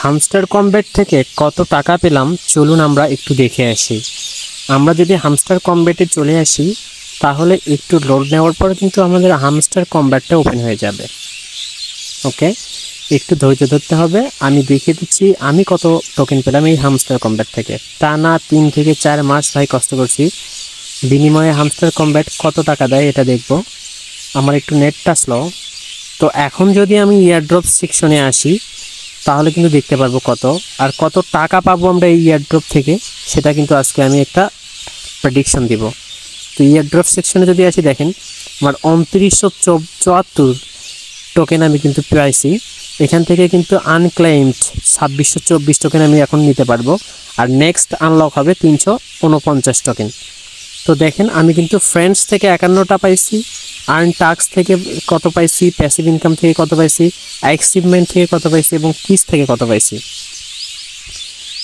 Hamster combat থেকে কত টাকা পেলাম চলুন আমরা একটু দেখে আসি। আমরা যদি হামস্টার কমব্যাটে চলে আসি তাহলে একটু লোড নেওয়ার পর কিন্তু আমাদের হামস্টার কমব্যাটটা ওপেন হয়ে যাবে। ওকে, একটু ধৈর্য ধরতে হবে। আমি দেখিয়ে দিচ্ছি আমি কত টোকেন পেলাম এই হামস্টার কমব্যাট থেকে। টানা 3 থেকে 4 মাস ভাই কষ্ট করছি, বিনিময়ে হামস্টার কমব্যাট কত টাকা দেয় এটা দেখব। আমার একটু নেটটা স্লো, তো এখন যদি আমি ইয়ারড্রপ সেকশনে আসি তাহলে কিন্তু দেখতে পারবো কত টাকা পাবো আমরা এই ইয়ারড্রপ থেকে, সেটা কিন্তু আজকে আমি একটা প্রেডিকশন দিব। তো ইয়ারড্রপ সেকশনে যদি আসি দেখেন আমার 2974 টোকেন আমি কিন্তু পাইছি। এখান থেকে কিন্তু আনক্লেইমড 2624 টোকেন আমি এখন নিতে পারবো, আর নেক্সট আনলক হবে 349 টোকেন। তো দেখেন আমি কিন্তু ফ্রেন্ডস থেকে 51টা পাইছি, আর্ন টাস্ক থেকে কত পাইছি, প্যাসিভ ইনকাম থেকে কত পাইছি, অ্যাচিভমেন্ট থেকে কত পাইছি এবং কিস থেকে কত পাইছি।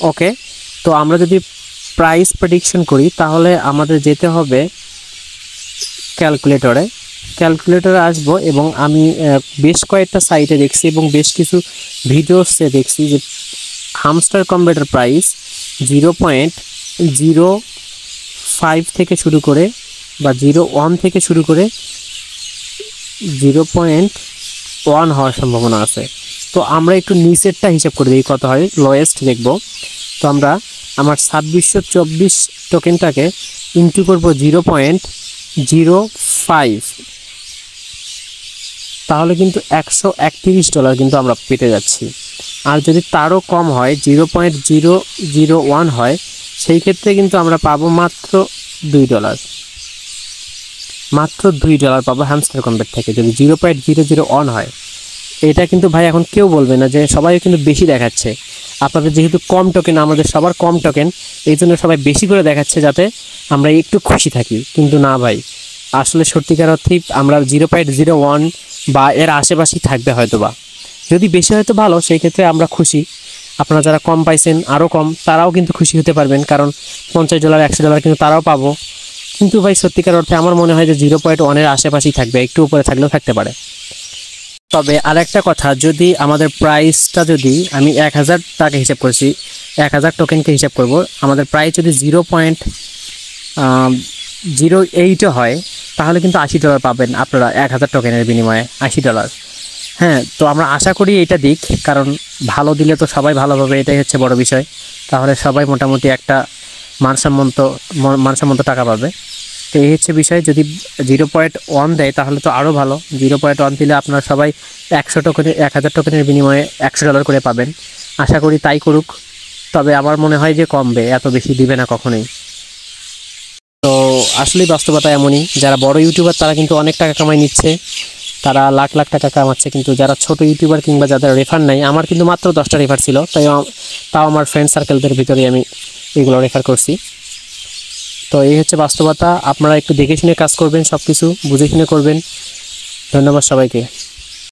ওকে, তো আমরা যদি প্রাইস প্রেডিকশন করি তাহলে আমাদের যেতে হবে ক্যালকুলেটরে আসবো, এবং আমি বেশ কয়েকটা সাইটে দেখছি এবং বেশ কিছু ভিডিওসে দেখছি যে হামস্টার কমব্যাটের প্রাইস 0.05 থেকে শুরু করে বা 0.1 থেকে শুরু করে 0.1 হওয়ার সম্ভাবনা আছে। তো আমরা একটু নিচেরটা হিসাব করে দিই কত হয়, লোয়েস্ট দেখব। তো আমরা আমার 2624 টোকেনটাকে ইনটু করব 0.05, তাহলে কিন্তু $131 কিন্তু আমরা পেতে যাচ্ছি। আর যদি তারও কম হয় 0.001 হয় সেই ক্ষেত্রে কিন্তু আমরা পাবো মাত্র $2, মাত্র $2 পাবো হ্যামস্টার কমব্যাট থেকে যদি 0.001 হয়। এটা কিন্তু ভাই এখন কেউ বলবে না যে সবাই কিন্তু বেশি দেখাচ্ছে। আপনাদের যেহেতু কম টোকেন, আমাদের সবার কম টোকেন, এই জন্য সবাই বেশি করে দেখাচ্ছে যাতে আমরা একটু খুশি থাকি। কিন্তু না ভাই, আসলে সত্যিকার অর্থেই আমরা 0.01 বা এর আশেপাশেই থাকবে হয়তো, বা যদি বেশি হয়তো ভালো, সেই ক্ষেত্রে আমরা খুশি। আপনারা যারা কম পাইছেন আরও কম, তারাও কিন্তু খুশি হতে পারবেন, কারণ $50 $100 কিন্তু তারাও পাবো। কিন্তু ভাই সত্যিকার অর্থে আমার মনে হয় যে 0.1-এর আশেপাশেই থাকবে, একটু উপরে থাকলেও থাকতে পারে। তবে আরেকটা কথা, যদি আমাদের প্রাইসটা যদি আমি 1000 টাকা হিসাব করছি, 1000 টোকেনকে হিসাব করব, আমাদের প্রাইস যদি 0.08 হয় তাহলে কিন্তু $80 পাবেন আপনারা 1000 টোকেনের বিনিময়ে, $80। হ্যাঁ, তো আমরা আশা করি এটা দিক, কারণ ভালো দিলে তো সবাই ভালো পাবে, এটাই হচ্ছে বড় বিষয়। তাহলে সবাই মোটামুটি একটা মানসম্মত টাকা পাবে। তো এই হচ্ছে বিষয়। যদি 0.1 দেয় তাহলে তো আরও ভালো। 0.1 দিলে আপনারা সবাই 1000 টোকেনের বিনিময়ে $100 করে পাবেন। আশা করি তাই করুক, তবে আমার মনে হয় যে কমবে, এত বেশি দিবে না কখনোই। তো আসলেই বাস্তবতা এমনই, যারা বড় ইউটিউবার তারা কিন্তু অনেক টাকা কামাই নিচ্ছে, তারা লাখ লাখ টাকা কামাচ্ছে। কিন্তু যারা ছোট ইউটিউবার কিংবা যাদের রেফার নাই, আমার কিন্তু মাত্র 10টা রেফার ছিল, তাও আমার ফ্রেন্ড সার্কেলদের ভিতরে আমি এগুলো রেফার করছি। তো এই হচ্ছে বাস্তবতা। আপনারা একটু দেখে শুনে কাজ করবেন, সব কিছু বুঝে শুনে করবেন। ধন্যবাদ সবাইকে।